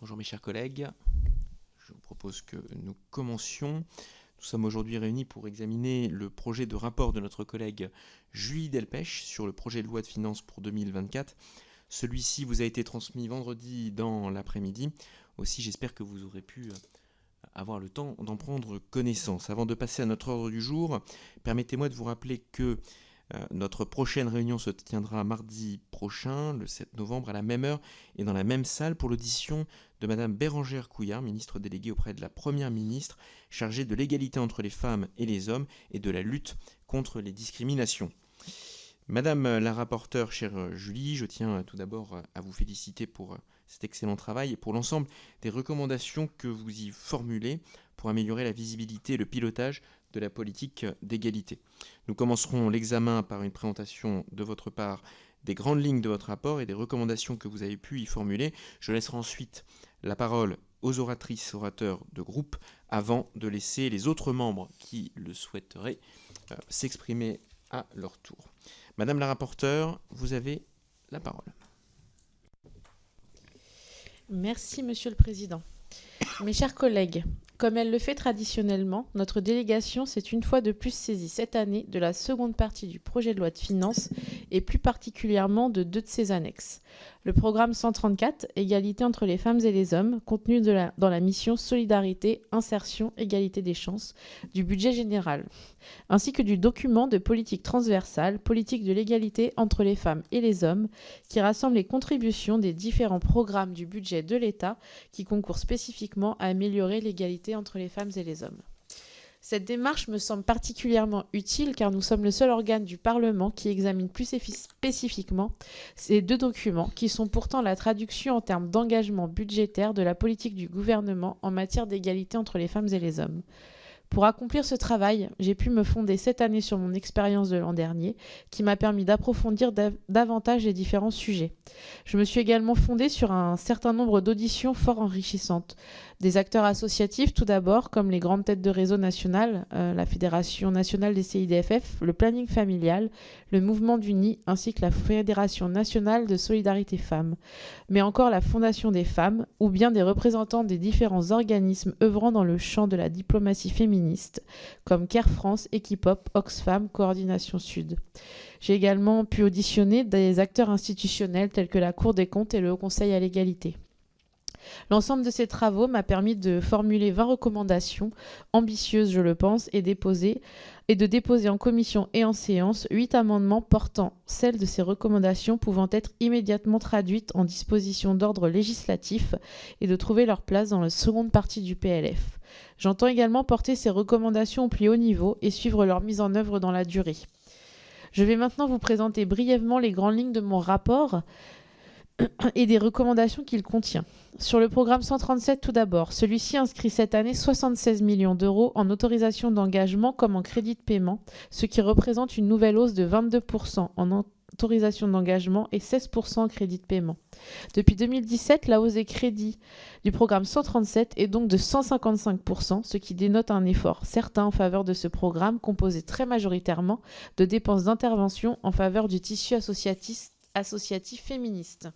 Bonjour mes chers collègues, je vous propose que nous commencions. Nous sommes aujourd'hui réunis pour examiner le projet de rapport de notre collègue Julie Delpech sur le projet de loi de finances pour 2024. Celui-ci vous a été transmis vendredi dans l'après-midi. Aussi, j'espère que vous aurez pu avoir le temps d'en prendre connaissance. Avant de passer à notre ordre du jour, permettez-moi de vous rappeler que notre prochaine réunion se tiendra mardi prochain, le 7 novembre, à la même heure et dans la même salle pour l'audition de Madame Bérangère Couillard, ministre déléguée auprès de la Première ministre, chargée de l'égalité entre les femmes et les hommes et de la lutte contre les discriminations. Madame la rapporteure, chère Julie, je tiens tout d'abord à vous féliciter pour cet excellent travail et pour l'ensemble des recommandations que vous y formulez pour améliorer la visibilité et le pilotage de la politique d'égalité. Nous commencerons l'examen par une présentation de votre part des grandes lignes de votre rapport et des recommandations que vous avez pu y formuler. Je laisserai ensuite la parole aux oratrices, orateurs de groupe, avant de laisser les autres membres qui le souhaiteraient s'exprimer à leur tour. Madame la rapporteure, vous avez la parole. Merci, Monsieur le Président. Mes chers collègues, comme elle le fait traditionnellement, notre délégation s'est une fois de plus saisie cette année de la seconde partie du projet de loi de finances et plus particulièrement de deux de ses annexes. Le programme 134, Égalité entre les femmes et les hommes, contenu dans la mission Solidarité, Insertion, Égalité des chances du budget général, ainsi que du document de politique transversale, politique de l'égalité entre les femmes et les hommes, qui rassemble les contributions des différents programmes du budget de l'État qui concourent spécifiquement à améliorer l'égalité entre les femmes et les hommes. Cette démarche me semble particulièrement utile car nous sommes le seul organe du Parlement qui examine plus spécifiquement ces deux documents qui sont pourtant la traduction en termes d'engagement budgétaire de la politique du gouvernement en matière d'égalité entre les femmes et les hommes. Pour accomplir ce travail, j'ai pu me fonder cette année sur mon expérience de l'an dernier, qui m'a permis d'approfondir davantage les différents sujets. Je me suis également fondée sur un certain nombre d'auditions fort enrichissantes. Des acteurs associatifs tout d'abord, comme les grandes têtes de réseau nationales, la Fédération nationale des CIDFF, le planning familial, le mouvement du Nid, ainsi que la Fédération nationale de solidarité femmes, mais encore la Fondation des femmes, ou bien des représentants des différents organismes œuvrant dans le champ de la diplomatie féministe, comme Care France, Equipop, Oxfam, Coordination Sud. J'ai également pu auditionner des acteurs institutionnels tels que la Cour des comptes et le Haut Conseil à l'égalité. L'ensemble de ces travaux m'a permis de formuler 20 recommandations, ambitieuses je le pense, et de déposer en commission et en séance 8 amendements portant celles de ces recommandations pouvant être immédiatement traduites en dispositions d'ordre législatif et de trouver leur place dans la seconde partie du PLF. J'entends également porter ces recommandations au plus haut niveau et suivre leur mise en œuvre dans la durée. Je vais maintenant vous présenter brièvement les grandes lignes de mon rapport et des recommandations qu'il contient. Sur le programme 137 tout d'abord, celui-ci inscrit cette année 76 millions d'euros en autorisation d'engagement comme en crédit de paiement, ce qui représente une nouvelle hausse de 22% en autorisation d'engagement et 16% en crédit de paiement. Depuis 2017, la hausse des crédits du programme 137 est donc de 155%, ce qui dénote un effort certain en faveur de ce programme composé très majoritairement de dépenses d'intervention en faveur du tissu associatif féministe.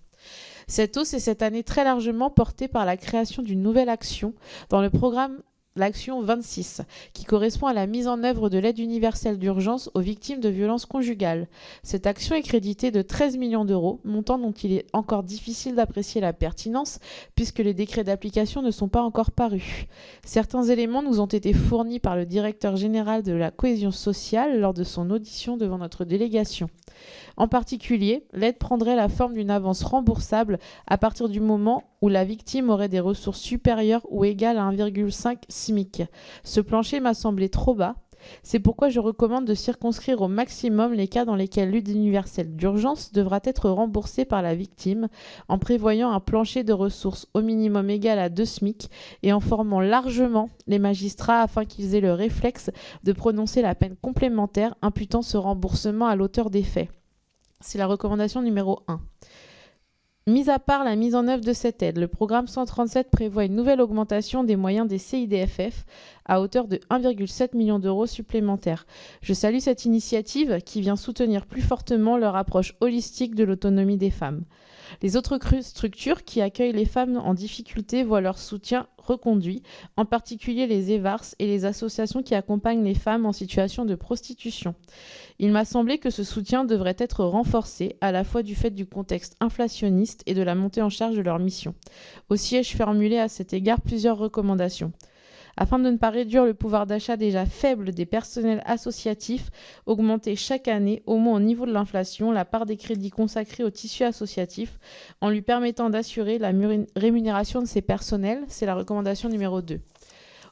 Cette hausse est cette année très largement portée par la création d'une nouvelle action dans le programme l'action 26, qui correspond à la mise en œuvre de l'aide universelle d'urgence aux victimes de violences conjugales. Cette action est créditée de 13 millions d'euros, montant dont il est encore difficile d'apprécier la pertinence, puisque les décrets d'application ne sont pas encore parus. Certains éléments nous ont été fournis par le directeur général de la cohésion sociale lors de son audition devant notre délégation. En particulier, l'aide prendrait la forme d'une avance remboursable à partir du moment où la victime aurait des ressources supérieures ou égales à 1,5 SMIC. Ce plancher m'a semblé trop bas. C'est pourquoi je recommande de circonscrire au maximum les cas dans lesquels l'aide universelle d'urgence devra être remboursée par la victime en prévoyant un plancher de ressources au minimum égal à 2 SMIC et en formant largement les magistrats afin qu'ils aient le réflexe de prononcer la peine complémentaire imputant ce remboursement à l'auteur des faits. C'est la recommandation numéro 1. Mis à part la mise en œuvre de cette aide, le programme 137 prévoit une nouvelle augmentation des moyens des CIDFF à hauteur de 1,7 million d'euros supplémentaires. Je salue cette initiative qui vient soutenir plus fortement leur approche holistique de l'autonomie des femmes. Les autres structures qui accueillent les femmes en difficulté voient leur soutien reconduit, en particulier les EVARS et les associations qui accompagnent les femmes en situation de prostitution. Il m'a semblé que ce soutien devrait être renforcé, à la fois du fait du contexte inflationniste et de la montée en charge de leur mission. Aussi ai-je formulé à cet égard plusieurs recommandations. Afin de ne pas réduire le pouvoir d'achat déjà faible des personnels associatifs, augmenter chaque année, au moins au niveau de l'inflation, la part des crédits consacrés au tissu associatif en lui permettant d'assurer la rémunération de ces personnels, c'est la recommandation numéro 2.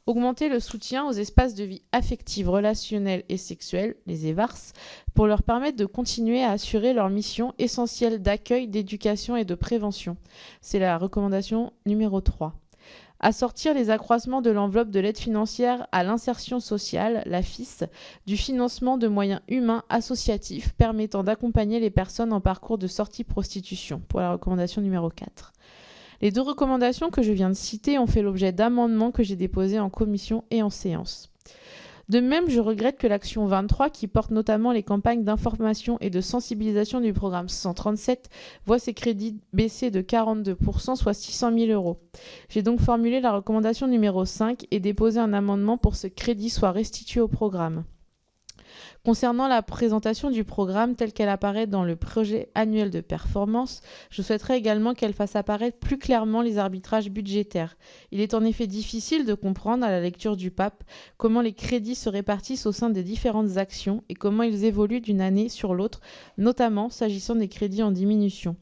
Augmenter le soutien aux espaces de vie affective, relationnelle et sexuelle, les EVARS, pour leur permettre de continuer à assurer leur mission essentielle d'accueil, d'éducation et de prévention. C'est la recommandation numéro 3. Assortir les accroissements de l'enveloppe de l'aide financière à l'insertion sociale, la FIS, du financement de moyens humains associatifs permettant d'accompagner les personnes en parcours de sortie prostitution, pour la recommandation numéro 4. Les 2 recommandations que je viens de citer ont fait l'objet d'amendements que j'ai déposés en commission et en séance. De même, je regrette que l'action 23, qui porte notamment les campagnes d'information et de sensibilisation du programme 137, voit ses crédits baisser de 42%, soit 600 000 €. J'ai donc formulé la recommandation numéro 5 et déposé un amendement pour que ce crédit soit restitué au programme. Concernant la présentation du programme telle qu'elle apparaît dans le projet annuel de performance, je souhaiterais également qu'elle fasse apparaître plus clairement les arbitrages budgétaires. Il est en effet difficile de comprendre à la lecture du PAP comment les crédits se répartissent au sein des différentes actions et comment ils évoluent d'une année sur l'autre, notamment s'agissant des crédits en diminution.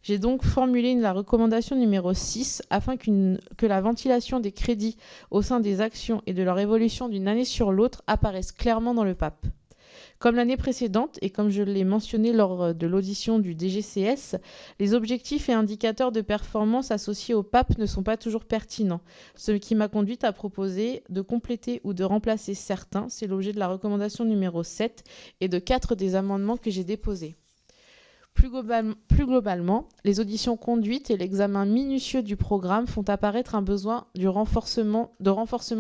J'ai donc formulé la recommandation numéro 6 afin que la ventilation des crédits au sein des actions et de leur évolution d'une année sur l'autre apparaisse clairement dans le PAP. Comme l'année précédente, et comme je l'ai mentionné lors de l'audition du DGCS, les objectifs et indicateurs de performance associés au PAP ne sont pas toujours pertinents, ce qui m'a conduite à proposer de compléter ou de remplacer certains, c'est l'objet de la recommandation numéro 7 et de 4 des amendements que j'ai déposés. Plus globalement, les auditions conduites et l'examen minutieux du programme font apparaître un besoin de renforcement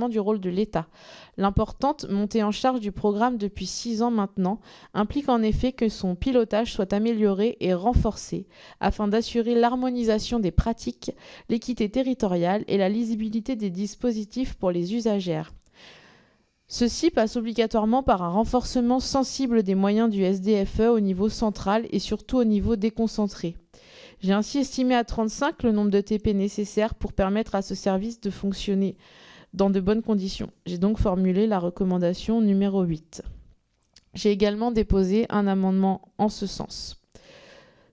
du rôle de l'État. L'importante montée en charge du programme depuis 6 ans maintenant implique en effet que son pilotage soit amélioré et renforcé afin d'assurer l'harmonisation des pratiques, l'équité territoriale et la lisibilité des dispositifs pour les usagères. Ceci passe obligatoirement par un renforcement sensible des moyens du SDFE au niveau central et surtout au niveau déconcentré. J'ai ainsi estimé à 35 le nombre de TP nécessaires pour permettre à ce service de fonctionner dans de bonnes conditions. J'ai donc formulé la recommandation numéro 8. J'ai également déposé un amendement en ce sens.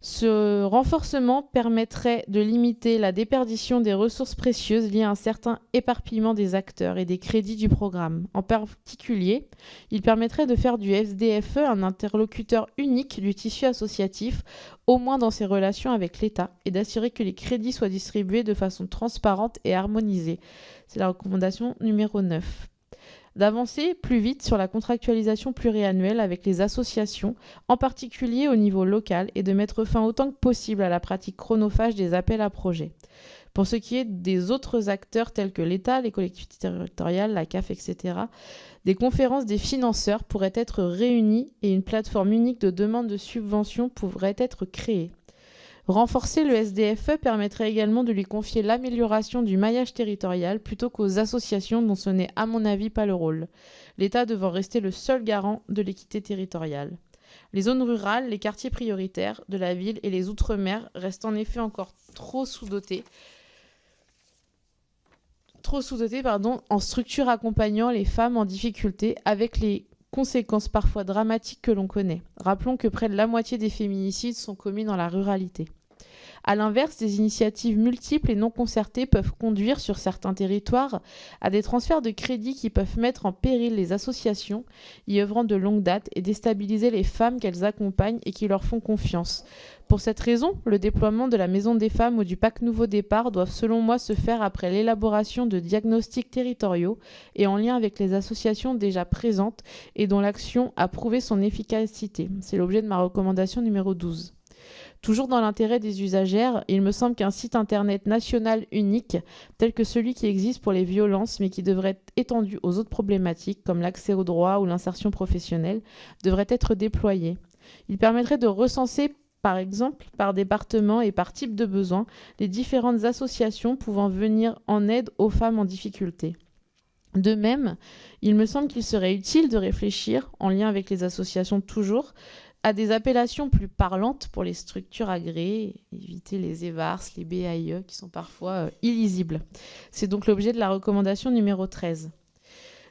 Ce renforcement permettrait de limiter la déperdition des ressources précieuses liées à un certain éparpillement des acteurs et des crédits du programme. En particulier, il permettrait de faire du SDFE un interlocuteur unique du tissu associatif, au moins dans ses relations avec l'État, et d'assurer que les crédits soient distribués de façon transparente et harmonisée. C'est la recommandation numéro 9. D'avancer plus vite sur la contractualisation pluriannuelle avec les associations, en particulier au niveau local, et de mettre fin autant que possible à la pratique chronophage des appels à projets. Pour ce qui est des autres acteurs tels que l'État, les collectivités territoriales, la CAF, etc., des conférences des financeurs pourraient être réunies et une plateforme unique de demande de subventions pourrait être créée. Renforcer le SDFE permettrait également de lui confier l'amélioration du maillage territorial plutôt qu'aux associations dont ce n'est à mon avis pas le rôle, l'État devant rester le seul garant de l'équité territoriale. Les zones rurales, les quartiers prioritaires de la ville et les outre-mer restent en effet encore trop sous-dotés en structures accompagnant les femmes en difficulté avec les conséquences parfois dramatiques que l'on connaît. Rappelons que près de la moitié des féminicides sont commis dans la ruralité. A l'inverse, des initiatives multiples et non concertées peuvent conduire sur certains territoires à des transferts de crédits qui peuvent mettre en péril les associations y œuvrant de longue date et déstabiliser les femmes qu'elles accompagnent et qui leur font confiance. Pour cette raison, le déploiement de la Maison des femmes ou du Pack Nouveau Départ doivent selon moi se faire après l'élaboration de diagnostics territoriaux et en lien avec les associations déjà présentes et dont l'action a prouvé son efficacité. C'est l'objet de ma recommandation numéro 12. Toujours dans l'intérêt des usagères, il me semble qu'un site internet national unique, tel que celui qui existe pour les violences mais qui devrait être étendu aux autres problématiques comme l'accès aux droits ou l'insertion professionnelle, devrait être déployé. Il permettrait de recenser par exemple par département et par type de besoin, les différentes associations pouvant venir en aide aux femmes en difficulté. De même, il me semble qu'il serait utile de réfléchir, en lien avec les associations toujours, à des appellations plus parlantes pour les structures agréées, éviter les EVARS, les BAIE qui sont parfois illisibles. C'est donc l'objet de la recommandation numéro 13.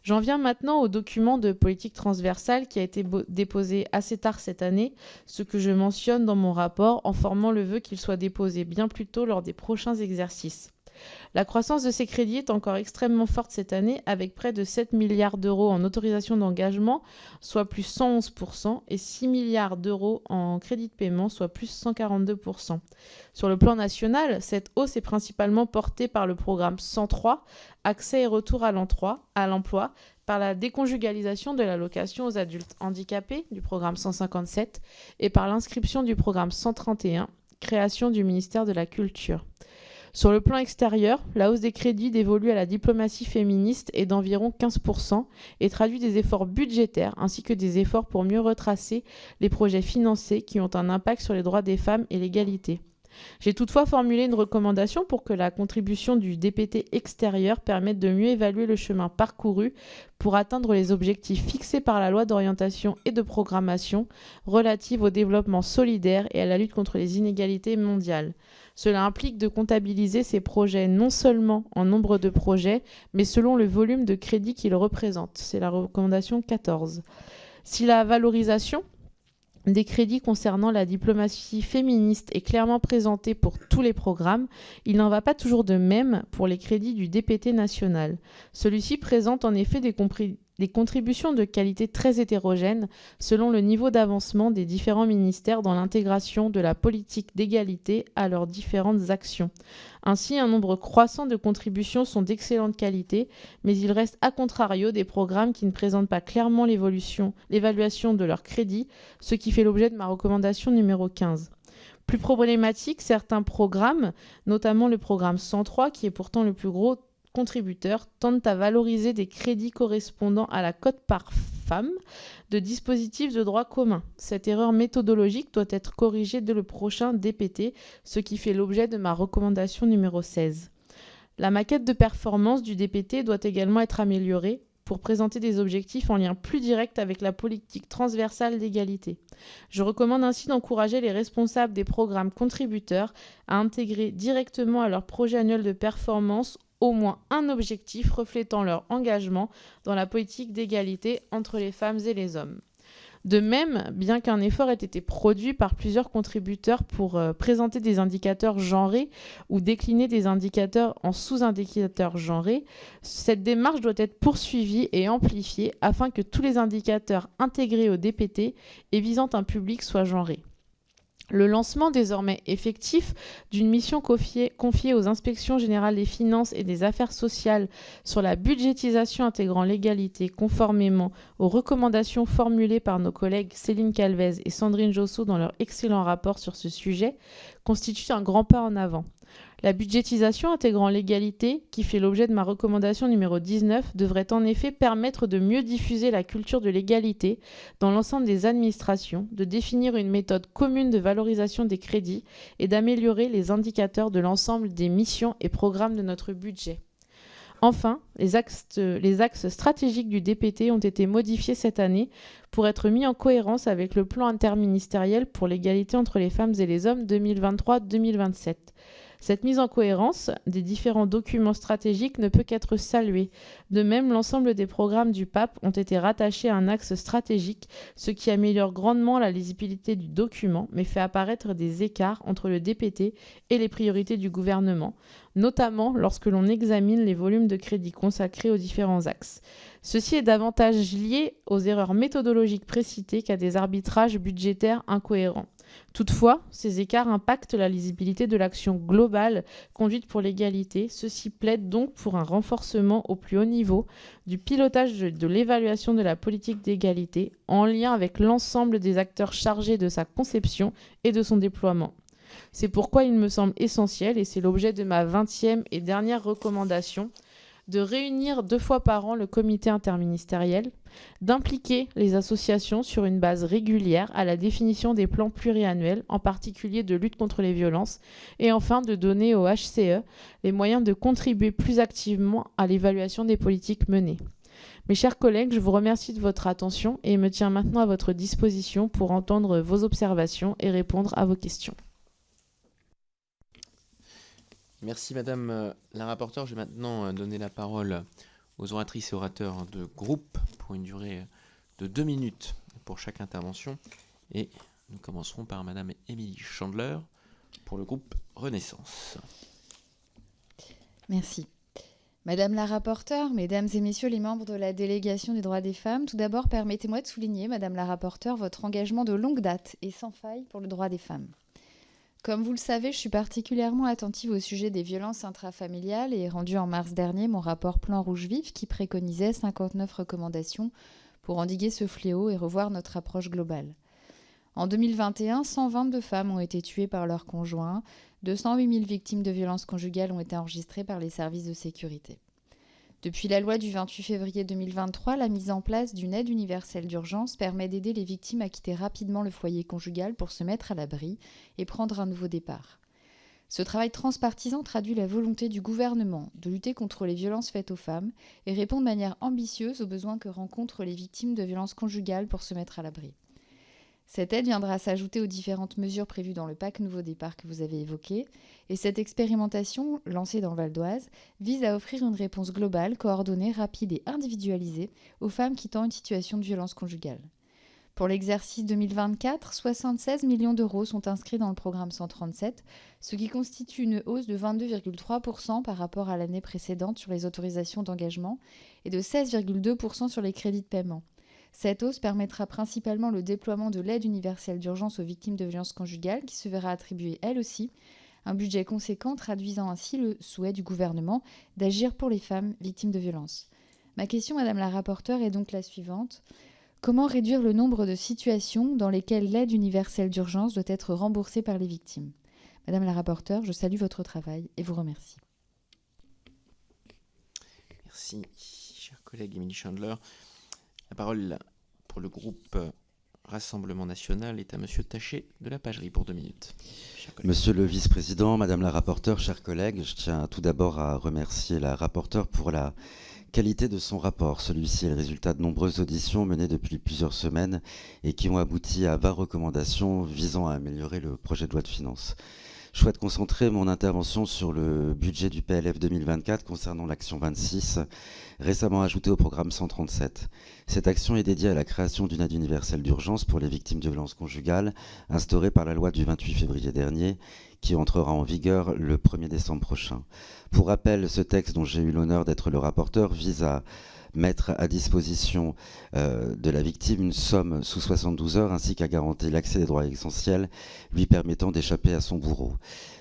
J'en viens maintenant au document de politique transversale qui a été déposé assez tard cette année, ce que je mentionne dans mon rapport en formant le vœu qu'il soit déposé bien plus tôt lors des prochains exercices. La croissance de ces crédits est encore extrêmement forte cette année, avec près de 7 milliards d'euros en autorisations d'engagement, soit plus 111%, et 6 milliards d'euros en crédits de paiement, soit plus 142%. Sur le plan national, cette hausse est principalement portée par le programme 103, Accès et retour à l'emploi, par la déconjugalisation de l'allocation aux adultes handicapés du programme 157 et par l'inscription du programme 131, création du ministère de la Culture. Sur le plan extérieur, la hausse des crédits dévolus à la diplomatie féministe est d'environ 15% et traduit des efforts budgétaires ainsi que des efforts pour mieux retracer les projets financés qui ont un impact sur les droits des femmes et l'égalité. J'ai toutefois formulé une recommandation pour que la contribution du DPT extérieur permette de mieux évaluer le chemin parcouru pour atteindre les objectifs fixés par la loi d'orientation et de programmation relative au développement solidaire et à la lutte contre les inégalités mondiales. Cela implique de comptabiliser ces projets non seulement en nombre de projets, mais selon le volume de crédit qu'ils représentent. C'est la recommandation 14. Si la valorisation des crédits concernant la diplomatie féministe est clairement présentée pour tous les programmes, il n'en va pas toujours de même pour les crédits du DPT national. Celui-ci présente en effet des contributions de qualité très hétérogènes selon le niveau d'avancement des différents ministères dans l'intégration de la politique d'égalité à leurs différentes actions. Ainsi, un nombre croissant de contributions sont d'excellente qualité, mais il reste à contrario des programmes qui ne présentent pas clairement l'évaluation de leurs crédits, ce qui fait l'objet de ma recommandation numéro 15. Plus problématique, certains programmes, notamment le programme 103, qui est pourtant le plus gros contributeurs, tendent à valoriser des crédits correspondant à la cote par femme de dispositifs de droit commun. Cette erreur méthodologique doit être corrigée dès le prochain DPT, ce qui fait l'objet de ma recommandation numéro 16. La maquette de performance du DPT doit également être améliorée pour présenter des objectifs en lien plus direct avec la politique transversale d'égalité. Je recommande ainsi d'encourager les responsables des programmes contributeurs à intégrer directement à leur projet annuel de performance au moins un objectif reflétant leur engagement dans la politique d'égalité entre les femmes et les hommes. De même, bien qu'un effort ait été produit par plusieurs contributeurs pour présenter des indicateurs genrés ou décliner des indicateurs en sous-indicateurs genrés, cette démarche doit être poursuivie et amplifiée afin que tous les indicateurs intégrés au DPT et visant un public soient genrés. Le lancement désormais effectif d'une mission confiée aux inspections générales des finances et des affaires sociales sur la budgétisation intégrant l'égalité conformément aux recommandations formulées par nos collègues Céline Calvez et Sandrine Josso dans leur excellent rapport sur ce sujet constitue un grand pas en avant. La budgétisation intégrant l'égalité, qui fait l'objet de ma recommandation numéro 19, devrait en effet permettre de mieux diffuser la culture de l'égalité dans l'ensemble des administrations, de définir une méthode commune de valorisation des crédits et d'améliorer les indicateurs de l'ensemble des missions et programmes de notre budget. Enfin, les axes stratégiques du DPT ont été modifiés cette année pour être mis en cohérence avec le plan interministériel pour l'égalité entre les femmes et les hommes 2023-2027. Cette mise en cohérence des différents documents stratégiques ne peut qu'être saluée. De même, l'ensemble des programmes du PAP ont été rattachés à un axe stratégique, ce qui améliore grandement la lisibilité du document, mais fait apparaître des écarts entre le DPT et les priorités du gouvernement, notamment lorsque l'on examine les volumes de crédits consacrés aux différents axes. Ceci est davantage lié aux erreurs méthodologiques précitées qu'à des arbitrages budgétaires incohérents. Toutefois, ces écarts impactent la lisibilité de l'action globale conduite pour l'égalité. Ceci plaide donc pour un renforcement au plus haut niveau du pilotage de l'évaluation de la politique d'égalité en lien avec l'ensemble des acteurs chargés de sa conception et de son déploiement. C'est pourquoi il me semble essentiel, et c'est l'objet de ma 20e et dernière recommandation, de réunir 2 fois par an le comité interministériel, d'impliquer les associations sur une base régulière à la définition des plans pluriannuels, en particulier de lutte contre les violences, et enfin de donner au HCE les moyens de contribuer plus activement à l'évaluation des politiques menées. Mes chers collègues, je vous remercie de votre attention et me tiens maintenant à votre disposition pour entendre vos observations et répondre à vos questions. Merci Madame la rapporteure. Je vais maintenant donner la parole aux oratrices et orateurs de groupe pour une durée de 2 minutes pour chaque intervention. Et nous commencerons par Madame Émilie Chandler pour le groupe Renaissance. Merci. Madame la rapporteure, mesdames et messieurs les membres de la délégation des droits des femmes, tout d'abord permettez-moi de souligner, Madame la rapporteure, votre engagement de longue date et sans faille pour le droit des femmes. Comme vous le savez, je suis particulièrement attentive au sujet des violences intrafamiliales et ai rendu en mars dernier mon rapport Plan Rouge Vif qui préconisait 59 recommandations pour endiguer ce fléau et revoir notre approche globale. En 2021, 122 femmes ont été tuées par leur conjoint, 208 000 victimes de violences conjugales ont été enregistrées par les services de sécurité. Depuis la loi du 28 février 2023, la mise en place d'une aide universelle d'urgence permet d'aider les victimes à quitter rapidement le foyer conjugal pour se mettre à l'abri et prendre un nouveau départ. Ce travail transpartisan traduit la volonté du gouvernement de lutter contre les violences faites aux femmes et répond de manière ambitieuse aux besoins que rencontrent les victimes de violences conjugales pour se mettre à l'abri. Cette aide viendra s'ajouter aux différentes mesures prévues dans le PAC Nouveau Départ que vous avez évoqué. Et cette expérimentation, lancée dans le Val d'Oise, vise à offrir une réponse globale, coordonnée, rapide et individualisée aux femmes quittant une situation de violence conjugale. Pour l'exercice 2024, 76 millions d'euros sont inscrits dans le programme 137, ce qui constitue une hausse de 22,3% par rapport à l'année précédente sur les autorisations d'engagement et de 16,2% sur les crédits de paiement. Cette hausse permettra principalement le déploiement de l'aide universelle d'urgence aux victimes de violences conjugales qui se verra attribuer elle aussi un budget conséquent traduisant ainsi le souhait du gouvernement d'agir pour les femmes victimes de violences. Ma question, Madame la rapporteure, est donc la suivante. Comment réduire le nombre de situations dans lesquelles l'aide universelle d'urgence doit être remboursée par les victimes ? Madame la rapporteure, je salue votre travail et vous remercie. Merci, chère collègue Émilie Chandler. La parole pour le groupe Rassemblement National est à Monsieur Taché de la Pagerie pour 2 minutes. Monsieur le vice-président, Madame la rapporteure, chers collègues, je tiens tout d'abord à remercier la rapporteure pour la qualité de son rapport. Celui-ci est le résultat de nombreuses auditions menées depuis plusieurs semaines et qui ont abouti à 20 recommandations visant à améliorer le projet de loi de finances. Je souhaite concentrer mon intervention sur le budget du PLF 2024 concernant l'action 26, récemment ajoutée au programme 137. Cette action est dédiée à la création d'une aide universelle d'urgence pour les victimes de violences conjugales, instaurée par la loi du 28 février dernier, qui entrera en vigueur le 1er décembre prochain. Pour rappel, ce texte, dont j'ai eu l'honneur d'être le rapporteur, vise à mettre à disposition de la victime une somme sous 72 heures ainsi qu'à garantir l'accès des droits essentiels lui permettant d'échapper à son bourreau.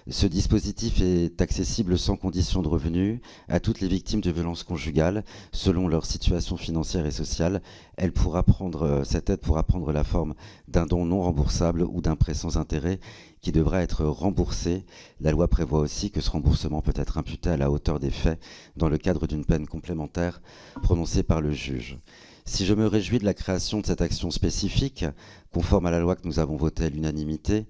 Ce dispositif est accessible sans condition de revenus à toutes les victimes de violences conjugales selon leur situation financière et sociale. Cette aide pourra prendre la forme d'un don non remboursable ou d'un prêt sans intérêt qui devra être remboursé. La loi prévoit aussi que ce remboursement peut être imputé à la hauteur des faits dans le cadre d'une peine complémentaire prononcée par le juge. Si je me réjouis de la création de cette action spécifique, conforme à la loi que nous avons votée à l'unanimité,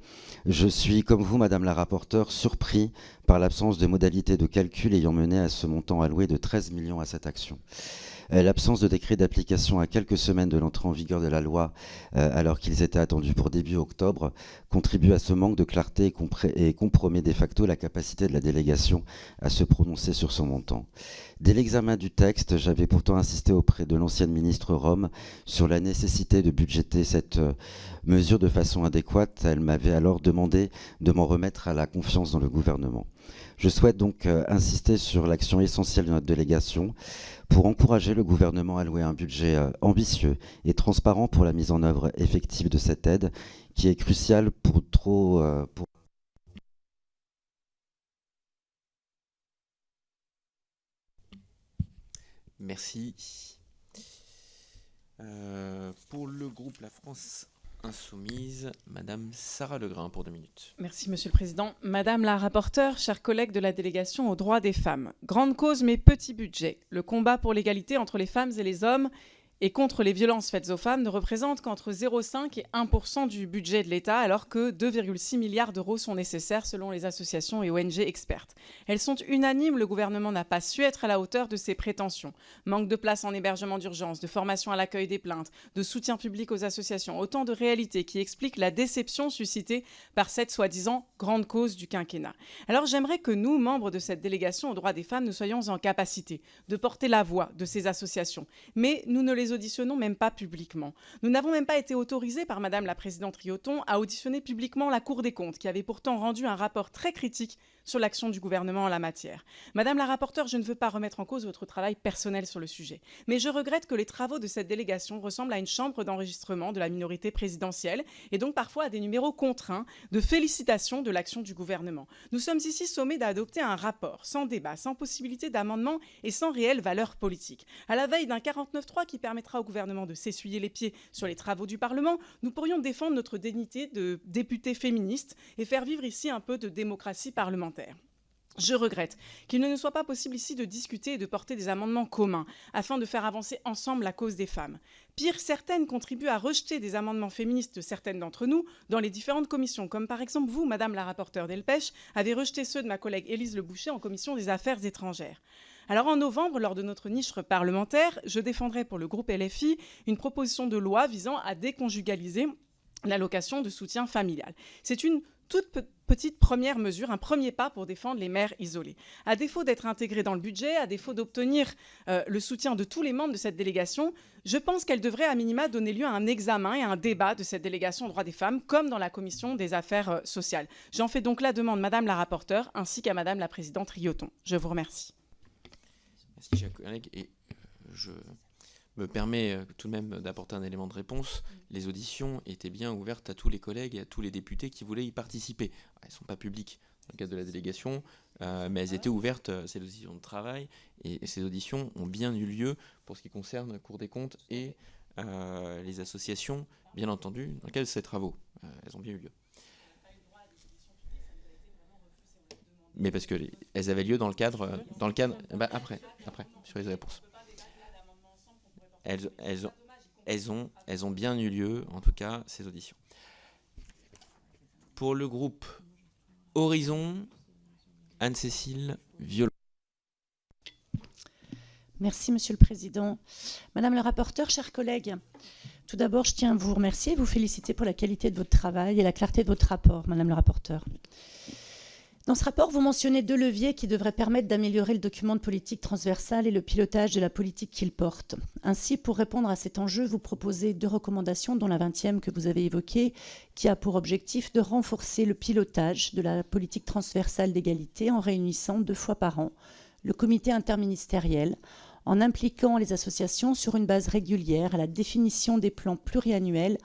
je suis, comme vous, Madame la rapporteure, surpris par l'absence de modalités de calcul ayant mené à ce montant alloué de 13 millions à cette action. L'absence de décret d'application à quelques semaines de l'entrée en vigueur de la loi, alors qu'ils étaient attendus pour début octobre, contribue à ce manque de clarté et compromet de facto la capacité de la délégation à se prononcer sur son montant. Dès l'examen du texte, j'avais pourtant insisté auprès de l'ancienne ministre Rome sur la nécessité de budgéter cette mesure de façon adéquate. Elle m'avait alors demandé de m'en remettre à la confiance dans le gouvernement. Je souhaite donc insister sur l'action essentielle de notre délégation pour encourager le gouvernement à allouer un budget ambitieux et transparent pour la mise en œuvre effective de cette aide qui est cruciale pour Merci. Pour le groupe La France Insoumise, Madame Sarah Legrain pour 2 minutes. Merci Monsieur le Président. Madame la rapporteure, chers collègues de la délégation aux droits des femmes. Grande cause mais petit budget. Le combat pour l'égalité entre les femmes et les hommes et contre les violences faites aux femmes ne représente qu'entre 0,5 et 1% du budget de l'État, alors que 2,6 milliards d'euros sont nécessaires selon les associations et ONG expertes. Elles sont unanimes, le gouvernement n'a pas su être à la hauteur de ses prétentions. Manque de place en hébergement d'urgence, de formation à l'accueil des plaintes, de soutien public aux associations, autant de réalités qui expliquent la déception suscitée par cette soi-disant grande cause du quinquennat. Alors j'aimerais que nous, membres de cette délégation aux droits des femmes, nous soyons en capacité de porter la voix de ces associations. Mais nous ne les auditionnons même pas publiquement. Nous n'avons même pas été autorisés par Madame la Présidente Rioton à auditionner publiquement la Cour des comptes, qui avait pourtant rendu un rapport très critique sur l'action du gouvernement en la matière. Madame la rapporteure, je ne veux pas remettre en cause votre travail personnel sur le sujet, mais je regrette que les travaux de cette délégation ressemblent à une chambre d'enregistrement de la minorité présidentielle et donc parfois à des numéros contraints de félicitations de l'action du gouvernement. Nous sommes ici sommés d'adopter un rapport sans débat, sans possibilité d'amendement et sans réelle valeur politique. À la veille d'un 49.3 qui permettra au gouvernement de s'essuyer les pieds sur les travaux du Parlement, nous pourrions défendre notre dignité de députés féministes et faire vivre ici un peu de démocratie parlementaire. Je regrette qu'il ne nous soit pas possible ici de discuter et de porter des amendements communs afin de faire avancer ensemble la cause des femmes. Pire, certaines contribuent à rejeter des amendements féministes de certaines d'entre nous dans les différentes commissions, comme par exemple vous, Madame la rapporteure Delpech, avez rejeté ceux de ma collègue Élise Le Boucher en commission des Affaires étrangères. Alors en novembre, lors de notre niche parlementaire, je défendrai pour le groupe LFI une proposition de loi visant à déconjugaliser l'allocation de soutien familial. C'est une toute petite première mesure, un premier pas pour défendre les mères isolées. À défaut d'être intégrée dans le budget, à défaut d'obtenir le soutien de tous les membres de cette délégation, je pense qu'elle devrait à minima donner lieu à un examen et à un débat de cette délégation aux droits des femmes, comme dans la commission des affaires sociales. J'en fais donc la demande, Madame la rapporteure, ainsi qu'à Madame la présidente Rioton. Je vous remercie. Merci, chers collègues. Et je me permets tout de même d'apporter un élément de réponse. Les auditions étaient bien ouvertes à tous les collègues et à tous les députés qui voulaient y participer. Elles ne sont pas publiques dans le cadre de la délégation, mais elles étaient ouvertes, ces auditions de travail, et ces auditions ont bien eu lieu pour ce qui concerne la Cour des comptes et les associations, bien entendu, dans le cadre de ces travaux. Elles ont bien eu lieu. Mais parce qu'elles avaient lieu dans le cadre après, sur les réponses. Elles ont bien eu lieu, en tout cas, ces auditions. Pour le groupe Horizon, Anne-Cécile Violon. Merci, Monsieur le Président. Madame la rapporteure, chers collègues, tout d'abord, je tiens à vous remercier et vous féliciter pour la qualité de votre travail et la clarté de votre rapport, Madame la rapporteure. Dans ce rapport, vous mentionnez 2 leviers qui devraient permettre d'améliorer le document de politique transversale et le pilotage de la politique qu'il porte. Ainsi, pour répondre à cet enjeu, vous proposez 2 recommandations, dont la 20e que vous avez évoquée, qui a pour objectif de renforcer le pilotage de la politique transversale d'égalité en réunissant 2 fois par an le comité interministériel, en impliquant les associations sur une base régulière à la définition des plans pluriannuels,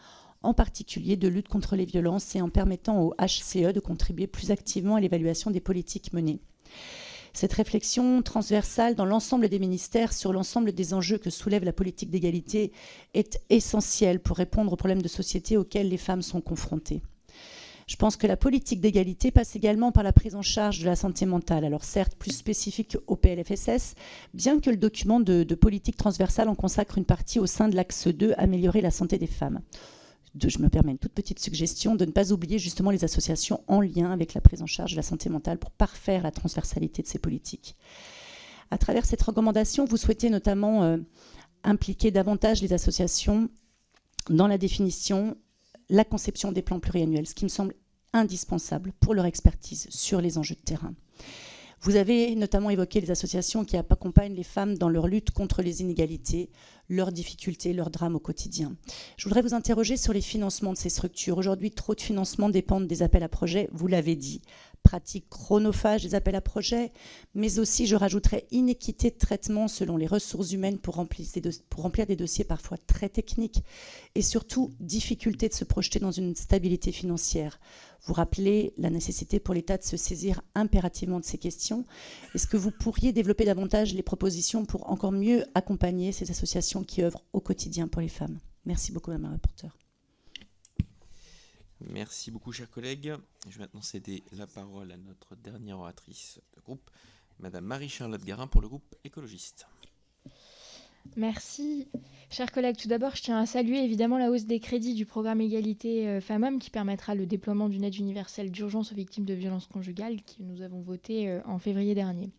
en particulier de lutte contre les violences, et en permettant au HCE de contribuer plus activement à l'évaluation des politiques menées. Cette réflexion transversale dans l'ensemble des ministères sur l'ensemble des enjeux que soulève la politique d'égalité est essentielle pour répondre aux problèmes de société auxquels les femmes sont confrontées. Je pense que la politique d'égalité passe également par la prise en charge de la santé mentale, alors certes plus spécifique au PLFSS, bien que le document de politique transversale en consacre une partie au sein de l'axe 2, améliorer la santé des femmes. Je me permets une toute petite suggestion de ne pas oublier justement les associations en lien avec la prise en charge de la santé mentale pour parfaire la transversalité de ces politiques. À travers cette recommandation, vous souhaitez notamment impliquer davantage les associations dans la définition, la conception des plans pluriannuels, ce qui me semble indispensable pour leur expertise sur les enjeux de terrain. Vous avez notamment évoqué les associations qui accompagnent les femmes dans leur lutte contre les inégalités, leurs difficultés, leurs drames au quotidien. Je voudrais vous interroger sur les financements de ces structures. Aujourd'hui, trop de financements dépendent des appels à projets, vous l'avez dit. Pratique chronophage des appels à projets, mais aussi, je rajouterais, inéquité de traitement selon les ressources humaines pour remplir des dossiers parfois très techniques, et surtout, difficulté de se projeter dans une stabilité financière. Vous rappelez la nécessité pour l'État de se saisir impérativement de ces questions. Est-ce que vous pourriez développer davantage les propositions pour encore mieux accompagner ces associations qui œuvrent au quotidien pour les femmes? Merci beaucoup, Madame la rapporteure. Merci beaucoup, chers collègues. Je vais maintenant céder la parole à notre dernière oratrice de groupe, Madame Marie-Charlotte Garin pour le groupe écologiste. Merci. Chers collègues, tout d'abord, je tiens à saluer évidemment la hausse des crédits du programme Égalité Femmes-Hommes qui permettra le déploiement d'une aide universelle d'urgence aux victimes de violences conjugales que nous avons voté en février dernier.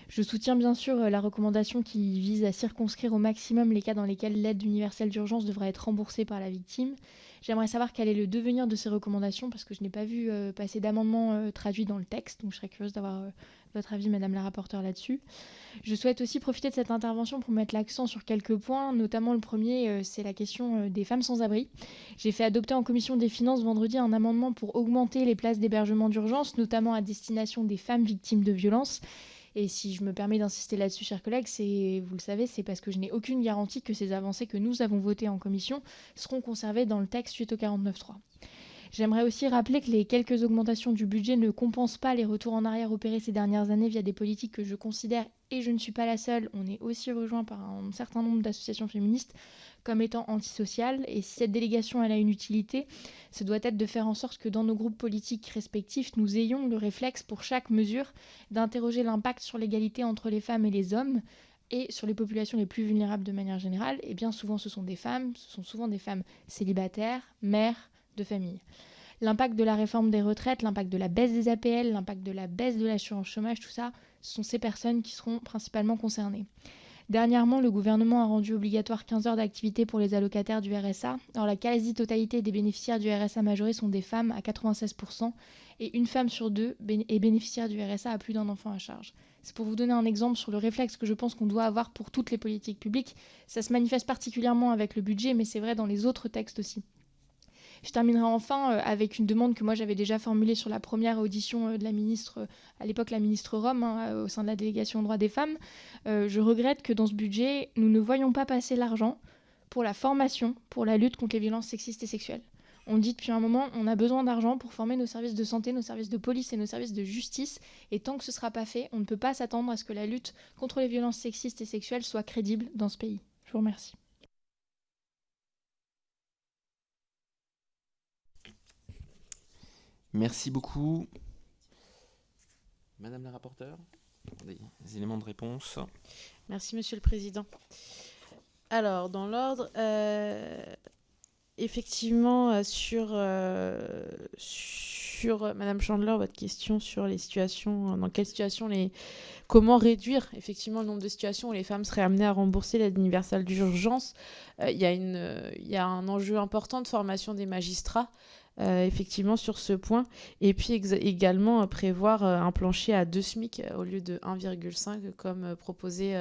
Je soutiens bien sûr la recommandation qui vise à circonscrire au maximum les cas dans lesquels l'aide universelle d'urgence devra être remboursée par la victime. J'aimerais savoir quel est le devenir de ces recommandations parce que je n'ai pas vu passer d'amendements traduits dans le texte, donc je serais curieuse d'avoir votre avis, Madame la rapporteure, là-dessus. Je souhaite aussi profiter de cette intervention pour mettre l'accent sur quelques points, notamment le premier, c'est la question des femmes sans abri. J'ai fait adopter en commission des finances vendredi un amendement pour augmenter les places d'hébergement d'urgence, notamment à destination des femmes victimes de violences. Et si je me permets d'insister là-dessus, chers collègues, vous le savez, c'est parce que je n'ai aucune garantie que ces avancées que nous avons votées en commission seront conservées dans le texte suite au 49.3. J'aimerais aussi rappeler que les quelques augmentations du budget ne compensent pas les retours en arrière opérés ces dernières années via des politiques que je considère, et je ne suis pas la seule, on est aussi rejoint par un certain nombre d'associations féministes, comme étant antisociales. Et si cette délégation elle a une utilité, ce doit être de faire en sorte que dans nos groupes politiques respectifs, nous ayons le réflexe pour chaque mesure d'interroger l'impact sur l'égalité entre les femmes et les hommes, et sur les populations les plus vulnérables de manière générale. Et bien souvent ce sont des femmes, célibataires, mères de famille. L'impact de la réforme des retraites, l'impact de la baisse des APL, l'impact de la baisse de l'assurance chômage, tout ça, ce sont ces personnes qui seront principalement concernées. Dernièrement, le gouvernement a rendu obligatoire 15 heures d'activité pour les allocataires du RSA. Alors, la quasi-totalité des bénéficiaires du RSA majoré sont des femmes à 96%, et une femme sur deux est bénéficiaire du RSA à plus d'un enfant à charge. C'est pour vous donner un exemple sur le réflexe que je pense qu'on doit avoir pour toutes les politiques publiques. Ça se manifeste particulièrement avec le budget, mais c'est vrai dans les autres textes aussi. Je terminerai enfin avec une demande que moi j'avais déjà formulée sur la première audition de la ministre, à l'époque la ministre Rome, au sein de la délégation aux droits des femmes. Je regrette que dans ce budget, nous ne voyons pas passer l'argent pour la formation, pour la lutte contre les violences sexistes et sexuelles. On dit depuis un moment, on a besoin d'argent pour former nos services de santé, nos services de police et nos services de justice. Et tant que ce ne sera pas fait, on ne peut pas s'attendre à ce que la lutte contre les violences sexistes et sexuelles soit crédible dans ce pays. Je vous remercie. Merci beaucoup. Madame la rapporteure, des éléments de réponse. Merci, Monsieur le Président. Alors, dans l'ordre, effectivement, sur Madame Chandler, votre question sur les situations, dans quelles situations comment réduire effectivement le nombre de situations où les femmes seraient amenées à rembourser l'aide universelle d'urgence. Il y a un enjeu important de formation des magistrats. Effectivement sur ce point, et puis également prévoir un plancher à 2 SMIC au lieu de 1,5 comme proposé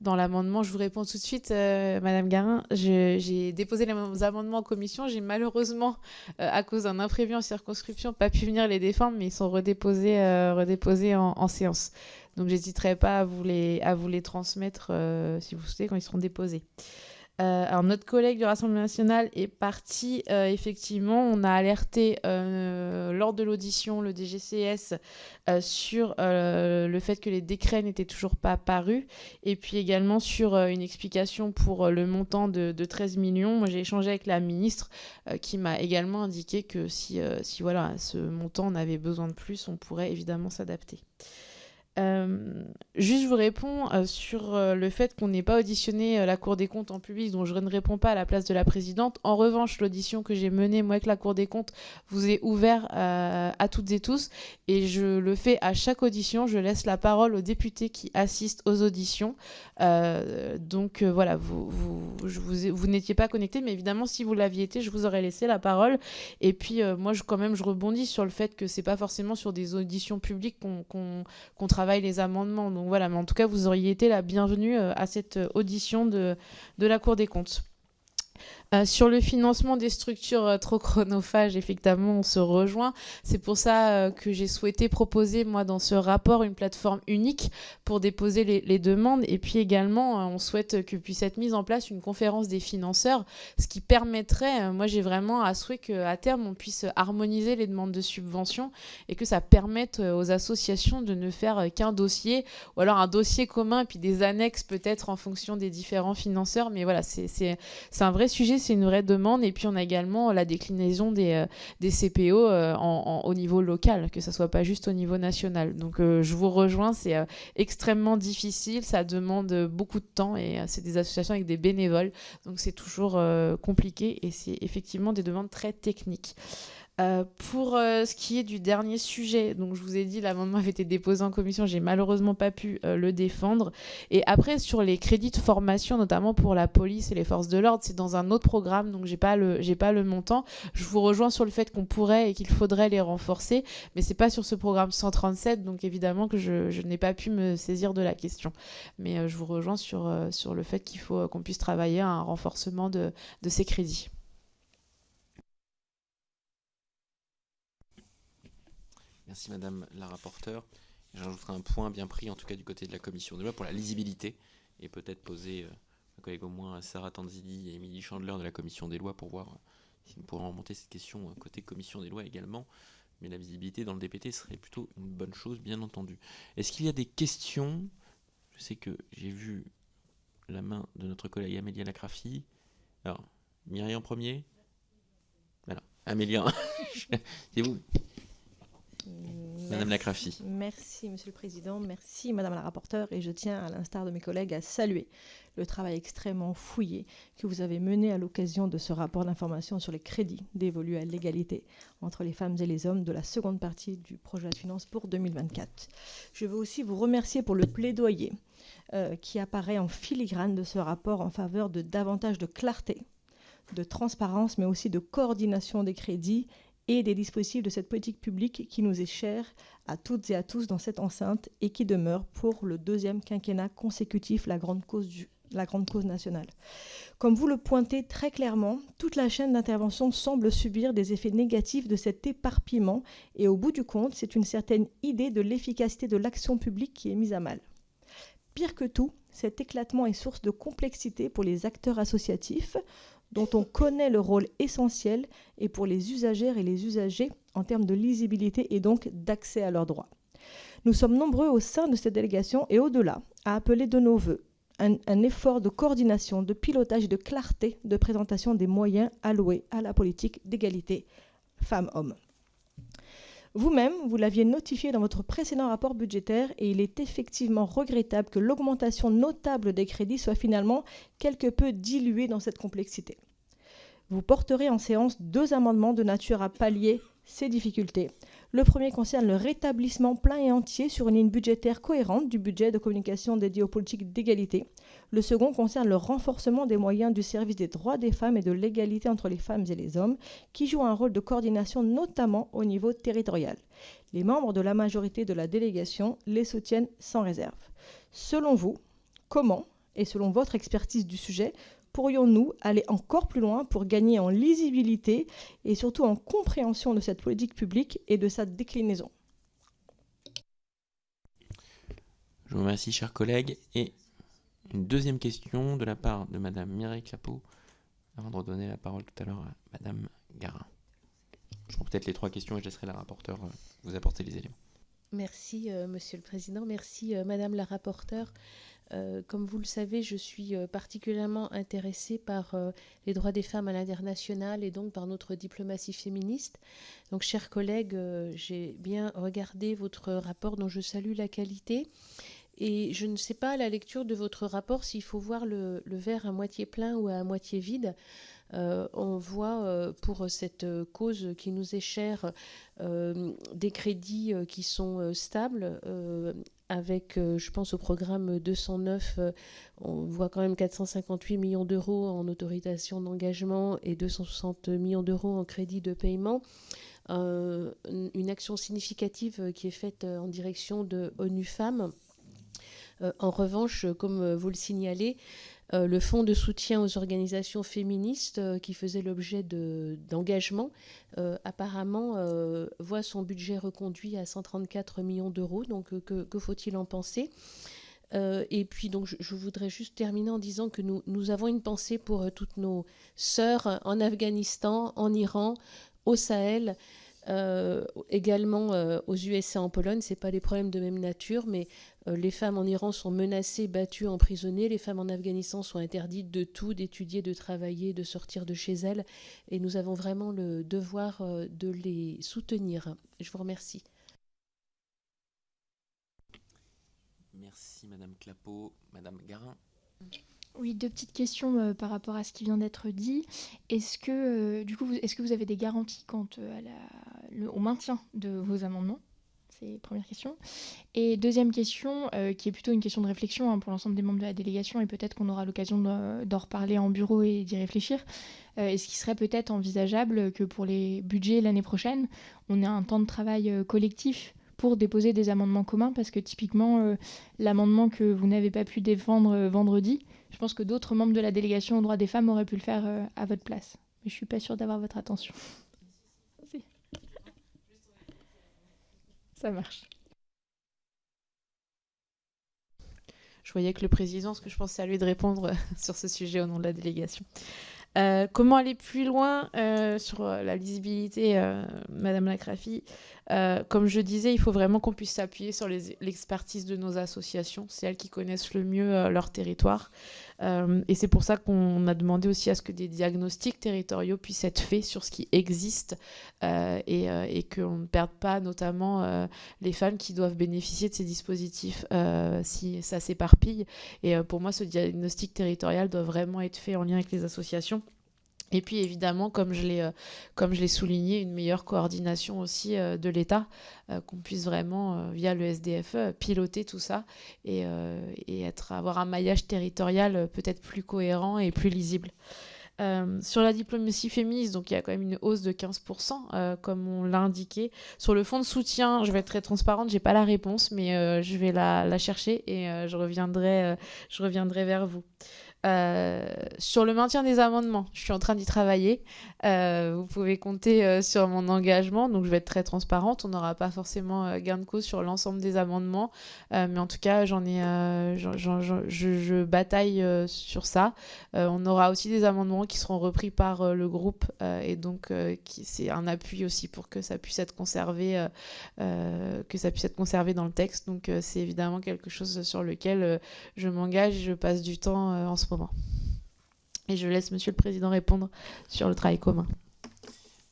dans l'amendement. Je vous réponds tout de suite, Madame Garin. J'ai déposé les amendements en commission. J'ai malheureusement, à cause d'un imprévu en circonscription, pas pu venir les défendre, mais ils sont redéposés en séance. Donc j'hésiterai pas à vous les transmettre si vous souhaitez quand ils seront déposés. Alors notre collègue du Rassemblement national est parti, effectivement, on a alerté lors de l'audition le DGCS sur le fait que les décrets n'étaient toujours pas parus, et puis également sur une explication pour le montant de 13 millions. Moi j'ai échangé avec la ministre qui m'a également indiqué que si voilà, ce montant on avait besoin de plus, on pourrait évidemment s'adapter. Juste je vous réponds sur le fait qu'on n'ait pas auditionné la Cour des comptes en public, dont je ne réponds pas à la place de la présidente. En revanche, l'audition que j'ai menée moi avec la Cour des comptes vous est ouverte à toutes et tous, et je le fais à chaque audition. Je laisse la parole aux députés qui assistent aux auditions. Donc voilà, vous n'étiez pas connectés, mais évidemment si vous l'aviez été, je vous aurais laissé la parole. Et puis moi je rebondis sur le fait que c'est pas forcément sur des auditions publiques qu'on travaille les amendements. Donc voilà, mais en tout cas, vous auriez été la bienvenue à cette audition de la Cour des comptes. Sur le financement des structures trop chronophages, effectivement, on se rejoint. C'est pour ça que j'ai souhaité proposer, moi, dans ce rapport, une plateforme unique pour déposer les demandes. Et puis également, on souhaite que puisse être mise en place une conférence des financeurs, ce qui permettrait, moi, j'ai vraiment à souhait qu'à terme, on puisse harmoniser les demandes de subventions et que ça permette aux associations de ne faire qu'un dossier, ou alors un dossier commun, et puis des annexes peut-être en fonction des différents financeurs. Mais voilà, c'est un vrai sujet c'est une vraie demande. Et puis, on a également la déclinaison des CPO au niveau local, que ça ne soit pas juste au niveau national. Donc, je vous rejoins, c'est extrêmement difficile, ça demande beaucoup de temps et c'est des associations avec des bénévoles. Donc, c'est toujours compliqué et c'est effectivement des demandes très techniques. Pour ce qui est du dernier sujet, donc je vous ai dit, l'amendement avait été déposé en commission, j'ai malheureusement pas pu le défendre. Et après, sur les crédits de formation, notamment pour la police et les forces de l'ordre, c'est dans un autre programme, donc j'ai pas le montant. Je vous rejoins sur le fait qu'on pourrait et qu'il faudrait les renforcer, mais c'est pas sur ce programme 137, donc évidemment que je n'ai pas pu me saisir de la question. Mais je vous rejoins sur le fait qu'il faut qu'on puisse travailler à un renforcement de ces crédits. Merci Madame la rapporteure. J'ajouterai un point bien pris, en tout cas du côté de la commission des lois, pour la lisibilité, et peut-être poser ma collègue au moins Sarah Tanzili et Émilie Chandler de la commission des lois pour voir si nous pourrons remonter cette question côté commission des lois également. Mais la visibilité dans le DPT serait plutôt une bonne chose, bien entendu. Est-ce qu'il y a des questions? Je sais que j'ai vu la main de notre collègue Amélia Lacrafi. Alors, Myriam en premier. Voilà, Amélia, c'est vous. Madame Lacrafi. Merci Monsieur le Président, merci Madame la rapporteure, et je tiens à l'instar de mes collègues à saluer le travail extrêmement fouillé que vous avez mené à l'occasion de ce rapport d'information sur les crédits dévolus à l'égalité entre les femmes et les hommes de la seconde partie du projet de finances pour 2024. Je veux aussi vous remercier pour le plaidoyer qui apparaît en filigrane de ce rapport en faveur de davantage de clarté, de transparence, mais aussi de coordination des crédits et des dispositifs de cette politique publique qui nous est chère à toutes et à tous dans cette enceinte et qui demeure pour le deuxième quinquennat consécutif la grande cause nationale. Comme vous le pointez très clairement, toute la chaîne d'intervention semble subir des effets négatifs de cet éparpillement et au bout du compte, c'est une certaine idée de l'efficacité de l'action publique qui est mise à mal. Pire que tout, cet éclatement est source de complexité pour les acteurs associatifs, dont on connaît le rôle essentiel, et pour les usagères et les usagers en termes de lisibilité et donc d'accès à leurs droits. Nous sommes nombreux au sein de cette délégation et au-delà à appeler de nos vœux un effort de coordination, de pilotage et de clarté de présentation des moyens alloués à la politique d'égalité femmes-hommes. Vous-même, vous l'aviez notifié dans votre précédent rapport budgétaire et il est effectivement regrettable que l'augmentation notable des crédits soit finalement quelque peu diluée dans cette complexité. Vous porterez en séance 2 amendements de nature à pallier ces difficultés. Le premier concerne le rétablissement plein et entier sur une ligne budgétaire cohérente du budget de communication dédié aux politiques d'égalité. Le second concerne le renforcement des moyens du service des droits des femmes et de l'égalité entre les femmes et les hommes, qui joue un rôle de coordination notamment au niveau territorial. Les membres de la majorité de la délégation les soutiennent sans réserve. Selon vous, comment, et selon votre expertise du sujet, pourrions-nous aller encore plus loin pour gagner en lisibilité et surtout en compréhension de cette politique publique et de sa déclinaison? Je vous remercie, chers collègues. Et une deuxième question de la part de Madame Mireille Clapeau, avant de redonner la parole tout à l'heure à Madame Garin. Je prends peut-être les 3 questions et je laisserai la rapporteure vous apporter les éléments. Merci, Monsieur le Président. Merci, Madame la rapporteure. Comme vous le savez, je suis particulièrement intéressée par les droits des femmes à l'international et donc par notre diplomatie féministe. Donc, chers collègues, j'ai bien regardé votre rapport dont je salue la qualité. Et je ne sais pas à la lecture de votre rapport s'il faut voir le verre à moitié plein ou à moitié vide. On voit pour cette cause qui nous est chère des crédits qui sont stables. Avec, je pense au programme 209, on voit quand même 458 millions d'euros en autorisation d'engagement et 260 millions d'euros en crédit de paiement. Une action significative qui est faite en direction de ONU Femmes. En revanche, comme vous le signalez, le fonds de soutien aux organisations féministes qui faisait l'objet d'engagement, apparemment, voit son budget reconduit à 134 millions d'euros. Donc, que faut-il en penser ? Et puis, donc, je voudrais juste terminer en disant que nous avons une pensée pour toutes nos sœurs en Afghanistan, en Iran, au Sahel, Également aux USA, en Pologne, ce n'est pas des problèmes de même nature, mais les femmes en Iran sont menacées, battues, emprisonnées. Les femmes en Afghanistan sont interdites de tout, d'étudier, de travailler, de sortir de chez elles. Et nous avons vraiment le devoir de les soutenir. Je vous remercie. Merci Madame Clapeau. Madame Garin. Oui, 2 petites questions par rapport à ce qui vient d'être dit. Est-ce que, est-ce que vous avez des garanties quant au maintien de vos amendements? C'est la première question. Et deuxième question, qui est plutôt une question de réflexion pour l'ensemble des membres de la délégation, et peut-être qu'on aura l'occasion d'en reparler en bureau et d'y réfléchir. Est-ce qu'il serait peut-être envisageable que pour les budgets l'année prochaine, on ait un temps de travail collectif pour déposer des amendements communs? Parce que typiquement, l'amendement que vous n'avez pas pu défendre vendredi, je pense que d'autres membres de la délégation aux droits des femmes auraient pu le faire à votre place. Mais je ne suis pas sûre d'avoir votre attention. Si. Ça marche. Je voyais que le président, parce que je pense que c'est à lui de répondre sur ce sujet au nom de la délégation. Comment aller plus loin sur la lisibilité, Madame Lacrafi? Comme je disais, il faut vraiment qu'on puisse s'appuyer sur l'expertise de nos associations. C'est elles qui connaissent le mieux leur territoire. Et c'est pour ça qu'on a demandé aussi à ce que des diagnostics territoriaux puissent être faits sur ce qui existe et qu'on ne perde pas notamment les femmes qui doivent bénéficier de ces dispositifs si ça s'éparpille. Et pour moi, ce diagnostic territorial doit vraiment être fait en lien avec les associations. Et puis évidemment, comme je l'ai souligné, une meilleure coordination aussi de l'État, qu'on puisse vraiment, via le SDFE, piloter tout ça et avoir un maillage territorial peut-être plus cohérent et plus lisible. Sur la diplomatie féministe, donc il y a quand même une hausse de 15%, comme on l'a indiqué. Sur le fonds de soutien, je vais être très transparente, j'ai pas la réponse, mais je vais la chercher et je reviendrai vers vous. Sur le maintien des amendements, je suis en train d'y travailler. Vous pouvez compter sur mon engagement, donc je vais être très transparente. On n'aura pas forcément gain de cause sur l'ensemble des amendements, mais en tout cas, je bataille sur ça. On aura aussi des amendements qui seront repris par le groupe et donc c'est un appui aussi pour que ça puisse être conservé, dans le texte. Donc c'est évidemment quelque chose sur lequel je m'engage et je passe du temps en ce moment. Et je laisse Monsieur le Président répondre sur le travail commun.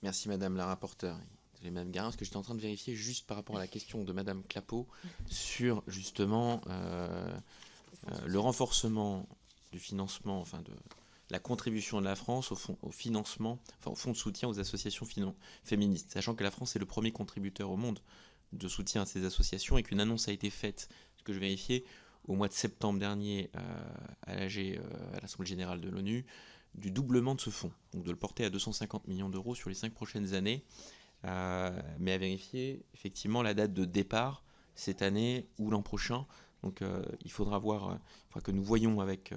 Merci Madame la rapporteure. Désolé Madame Garin, parce que j'étais en train de vérifier juste par rapport à la question de Madame Clapeau sur justement le renforcement du financement, enfin de la contribution de la France au financement, enfin au fonds de soutien aux associations féministes, sachant que la France est le premier contributeur au monde de soutien à ces associations et qu'une annonce a été faite, ce que je vérifiais, au mois de septembre dernier à l'Assemblée générale de l'ONU, du doublement de ce fonds, donc de le porter à 250 millions d'euros sur les 5 prochaines années, mais à vérifier effectivement la date de départ cette année ou l'an prochain. Donc il faudra que nous voyions avec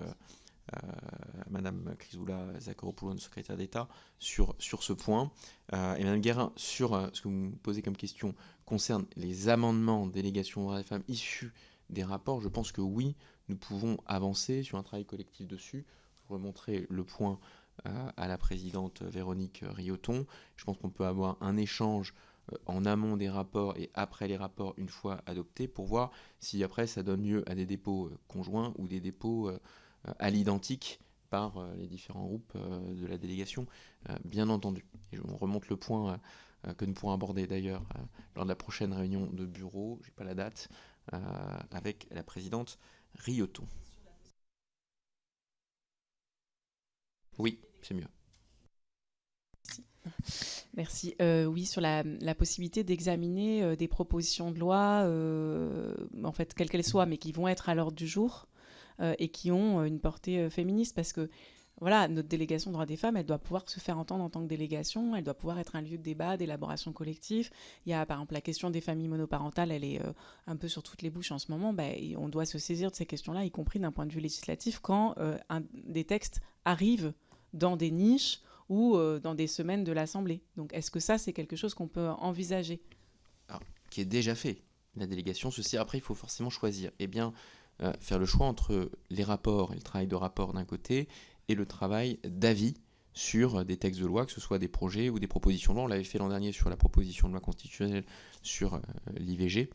Madame Chrysoula Zacharopoulou, secrétaire d'État, sur ce point. Et Madame Guérin, sur ce que vous me posez comme question concerne les amendements de délégation aux droits des femmes issus des rapports, je pense que oui, nous pouvons avancer sur un travail collectif dessus. Je remonterai le point à la présidente Véronique Rioton. Je pense qu'on peut avoir un échange en amont des rapports et après les rapports une fois adoptés pour voir si après ça donne lieu à des dépôts conjoints ou des dépôts à l'identique par les différents groupes de la délégation, bien entendu. Et on remonte le point que nous pourrons aborder d'ailleurs lors de la prochaine réunion de bureau, je n'ai pas la date, avec la présidente Rioton. Oui, c'est mieux. Merci. Oui, sur la possibilité d'examiner des propositions de loi, en fait, quelles qu'elles soient, mais qui vont être à l'ordre du jour et qui ont une portée féministe, parce que voilà, notre délégation droits des femmes, elle doit pouvoir se faire entendre en tant que délégation, elle doit pouvoir être un lieu de débat, d'élaboration collective. Il y a par exemple la question des familles monoparentales, elle est un peu sur toutes les bouches en ce moment. Et on doit se saisir de ces questions-là, y compris d'un point de vue législatif, quand des textes arrivent dans des niches ou dans des semaines de l'Assemblée. Donc est-ce que ça, c'est quelque chose qu'on peut envisager? Alors, qui est déjà fait. La délégation se sert. Après, il faut forcément choisir. Eh bien, faire le choix entre les rapports et le travail de rapport d'un côté et le travail d'avis sur des textes de loi, que ce soit des projets ou des propositions de loi. On l'avait fait l'an dernier sur la proposition de loi constitutionnelle sur l'IVG,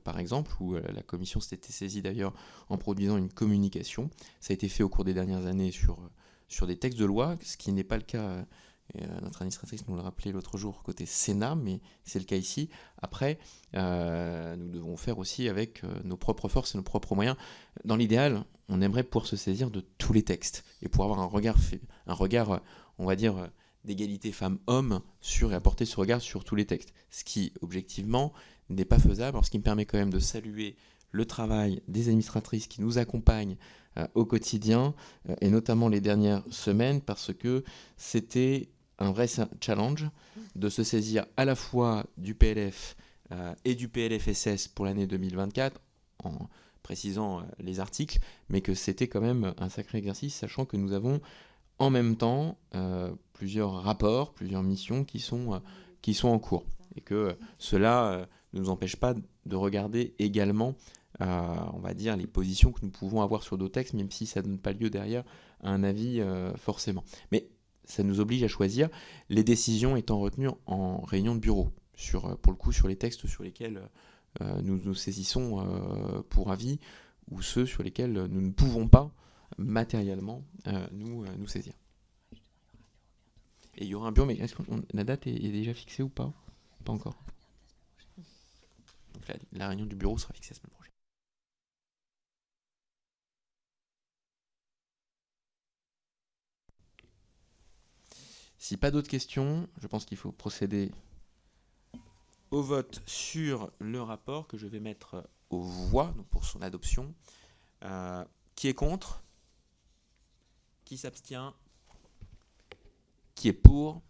par exemple, où la commission s'était saisie d'ailleurs en produisant une communication. Ça a été fait au cours des dernières années sur des textes de loi, ce qui n'est pas le cas, notre administratrice nous l'a rappelé l'autre jour, côté Sénat, mais c'est le cas ici. Après, nous devons faire aussi avec nos propres forces et nos propres moyens. Dans l'idéal, on aimerait pouvoir se saisir de tous les textes et pour avoir un regard, on va dire, d'égalité femmes-hommes et apporter ce regard sur tous les textes. Ce qui, objectivement, n'est pas faisable, alors ce qui me permet quand même de saluer le travail des administratrices qui nous accompagnent au quotidien, et notamment les dernières semaines, parce que c'était un vrai challenge de se saisir à la fois du PLF et du PLFSS pour l'année 2024, en précisant les articles, mais que c'était quand même un sacré exercice, sachant que nous avons en même temps plusieurs rapports, plusieurs missions qui sont en cours, et que cela ne nous empêche pas de regarder également on va dire, les positions que nous pouvons avoir sur d'autres textes, même si ça ne donne pas lieu derrière à un avis forcément. Mais ça nous oblige à choisir, les décisions étant retenues en réunion de bureau, pour le coup sur les textes sur lesquels nous nous saisissons pour avis, ou ceux sur lesquels nous ne pouvons pas matériellement nous saisir. Et il y aura un bureau, mais est-ce que la date est déjà fixée ou pas? Pas encore. Donc la réunion du bureau sera fixée la semaine prochaine. Si pas d'autres questions, je pense qu'il faut procéder au vote sur le rapport que je vais mettre aux voix donc pour son adoption. Qui est contre? Qui s'abstient? Qui est pour?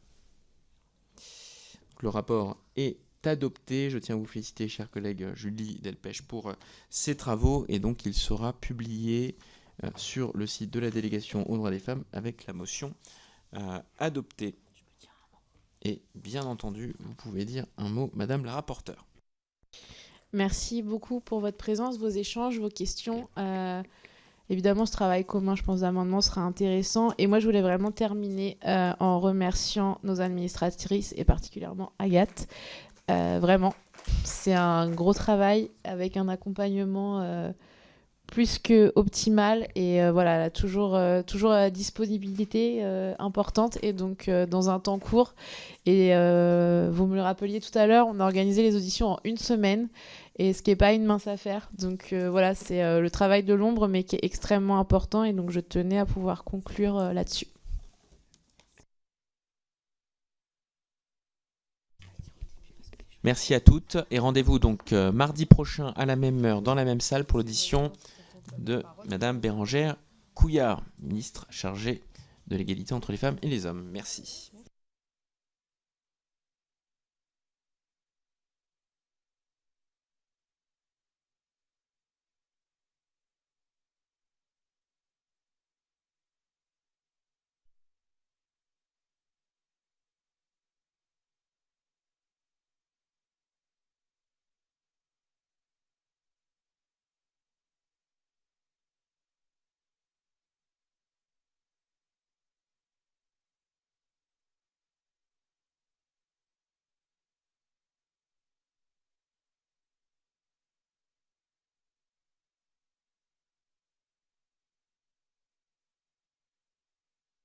Donc, le rapport est adopté. Je tiens à vous féliciter, chère collègue Julie Delpech, pour ses travaux, et donc il sera publié sur le site de la délégation aux droits des femmes avec la motion adoptée. Et bien entendu, vous pouvez dire un mot, Madame la rapporteure. Merci beaucoup pour votre présence, vos échanges, vos questions. Évidemment, ce travail commun, je pense, d'amendement sera intéressant. Et moi, je voulais vraiment terminer en remerciant nos administratrices et particulièrement Agathe. Vraiment, c'est un gros travail avec un accompagnement plus que optimal. Et voilà, elle a toujours la disponibilité importante et donc dans un temps court. Et vous me le rappeliez tout à l'heure, on a organisé les auditions en 1 semaine. Et ce qui n'est pas une mince affaire. Donc voilà, c'est le travail de l'ombre, mais qui est extrêmement important. Et donc je tenais à pouvoir conclure là-dessus. Merci à toutes. Et rendez-vous donc mardi prochain à la même heure, dans la même salle, pour l'audition de Madame Bérangère Couillard, ministre chargée de l'égalité entre les femmes et les hommes. Merci.